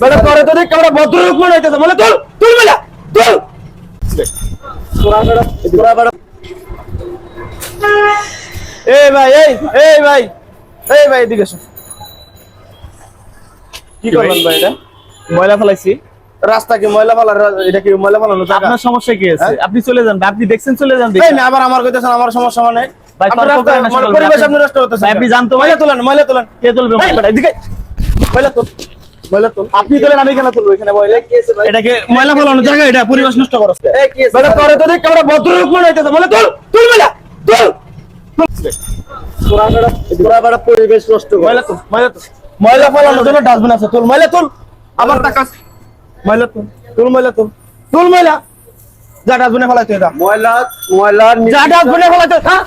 বেটা তোরে তো দেখ আমরা ভদ্রলোক মনে হইতেছে বলে তুল তুল বেলা তুল তোরা বেটা এই ভাই এই ভাই এদিকে এসো কি করলেন ভাই এটা ময়লা ফেলাইছি। রাস্তা কি ময়লা ফেলার এটা কি ময়লা ফেলানো জায়গা আপনার সমস্যা কি আছে? আপনি চলে যান, আপনি দেখছেন চলে যান। এই না আবার আমার কইতেছেন আমার সমস্যা মানে ভাই আপনার তর্ক রাস্তা করেন না, মানে সকল পরিবেশ ভাই। আপনি নষ্ট করতেছেন ভাই, আপনি জানতো ভাই। ময়লা তোলেন কে তুলবে এই ময়লা? বেটা এদিকে ময়লা তোল আপনি তোলেন আমি কেন তুলবো এখানে ময়লা এটাকে ময়লা ফেলানো জায়গা এটা পরিবেশ নষ্ট করছ বেটা তোরে তো দেখ আমরা ভদ্রলোক মনে হইতেছে বলে তুল তুল ময়লা তুল তোরা বেটা পরিবেশ নষ্ট কর ময়লা ফেলানোর জন্য ডাস্টবিন আছে তুল ময়লা তুল আবার তাকাস ময়লা তুল ময়লা যা ডাস্টবিনে ফেলাইতে এটা ময়লা যা ডাস্টবিনে ফেলাইতে হ্যাঁ